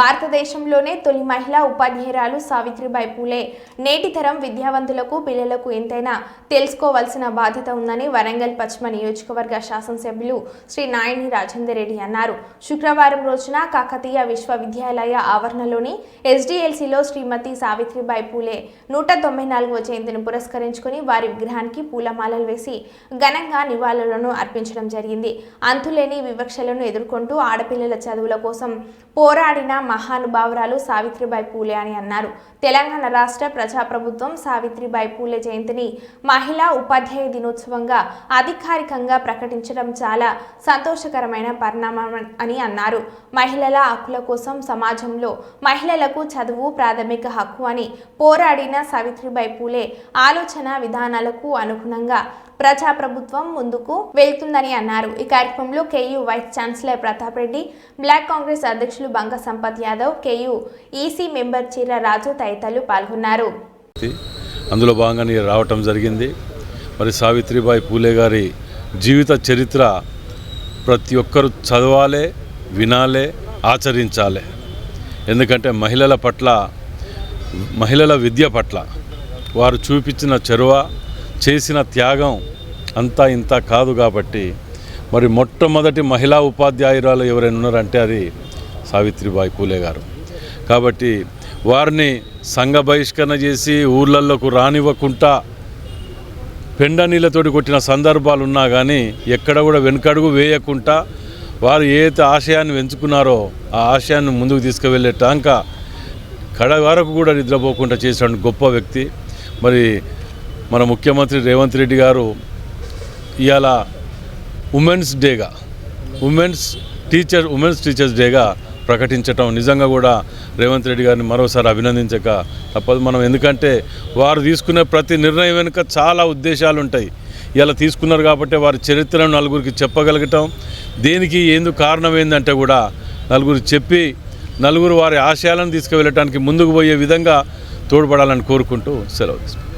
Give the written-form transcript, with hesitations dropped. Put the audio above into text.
భారతదేశంలోనే తొలి మహిళా ఉపాధ్యాయురాలు సావిత్రిబాయి పూలే నేటి తరం విద్యావంతులకు పిల్లలకు ఎంతైనా తెలుసుకోవాల్సిన బాధ్యత ఉందని వరంగల్ పశ్చిమ నియోజకవర్గ శాసనసభ్యులు శ్రీ నాయని రాజేందర్ రెడ్డి అన్నారు. శుక్రవారం రోజున కాకతీయ విశ్వవిద్యాలయ ఆవరణలోని ఎస్డిఎల్సిలో శ్రీమతి సావిత్రిబాయి పూలే 194వ జయంతిని పురస్కరించుకుని వారి విగ్రహానికి పూలమాలలు వేసి ఘనంగా నివాళులను అర్పించడం జరిగింది. అంతులేని వివక్షలను ఎదుర్కొంటూ ఆడపిల్లల చదువుల కోసం పోరాడిన మహానుభావురాలు సావిత్రిబాయి పూలే అని అన్నారు. తెలంగాణ రాష్ట్ర ప్రజాప్రభుత్వం సావిత్రిబాయి పూలే జయంతిని మహిళా ఉపాధ్యాయ దినోత్సవంగా అధికారికంగా ప్రకటించడం చాలా సంతోషకరమైన పరిణామం అని అన్నారు. మహిళల హక్కుల కోసం సమాజంలో మహిళలకు చదువు ప్రాథమిక హక్కు అని పోరాడిన సావిత్రిబాయి పూలే ఆలోచన విధానాలకు అనుగుణంగా ప్రజాప్రభుత్వం ముందుకు వెళ్తుందని అన్నారు. ఈ కార్యక్రమంలో KU vice chancellor Pratap Reddy, block Congress అధ్యక్షులు Banga Sampath Yadav, KU EC member Cheera Raju తదితరులు పాల్గొన్నారు. అందులో భాగంగా రావటం జరిగింది. మరి సావిత్రిబాయి పూలే గారి జీవిత చరిత్ర ప్రతి ఒక్కరూ చదవాలి, వినాలి, ఆచరించాలి. ఎందుకంటే మహిళల విద్య పట్ల వారు చూపించిన చొరవ, చేసిన త్యాగం అంతా ఇంత కాదు. కాబట్టి మరి మొట్టమొదటి మహిళా ఉపాధ్యాయురాలు ఎవరైనా ఉన్నారంటే అది సావిత్రిబాయి పూలే గారు. కాబట్టి వారిని సంఘ బహిష్కరణ చేసి ఊర్లలోకి రానివ్వకుండా పెండ నీళ్ళతోటి కొట్టిన సందర్భాలు ఉన్నా కానీ ఎక్కడ కూడా వెనుకడుగు వేయకుండా వారు ఏదైతే ఆశయాన్ని పెంచుకున్నారో ఆ ఆశయాన్ని ముందుకు తీసుకువెళ్ళే టాంక కడ వరకు కూడా నిద్రపోకుండా చేసిన గొప్ప వ్యక్తి. మరి మన ముఖ్యమంత్రి రేవంత్ రెడ్డి గారు ఇవాళ ఉమెన్స్ టీచర్స్ డేగా ప్రకటించటం నిజంగా కూడా రేవంత్ రెడ్డి గారిని మరోసారి అభినందించక తప్పదు మనం. ఎందుకంటే వారు తీసుకునే ప్రతి నిర్ణయం వెనుక చాలా ఉద్దేశాలు ఉంటాయి. ఇలా తీసుకున్నారు కాబట్టి వారి చరిత్రను నలుగురికి చెప్పగలగటం, దేనికి ఎందుకు కారణం ఏందంటే కూడా నలుగురు చెప్పి నలుగురు వారి ఆశయాలను తీసుకువెళ్ళటానికి ముందుకు పోయే విధంగా తోడ్పడాలని కోరుకుంటూ సెలవు తీసుకుంటాం.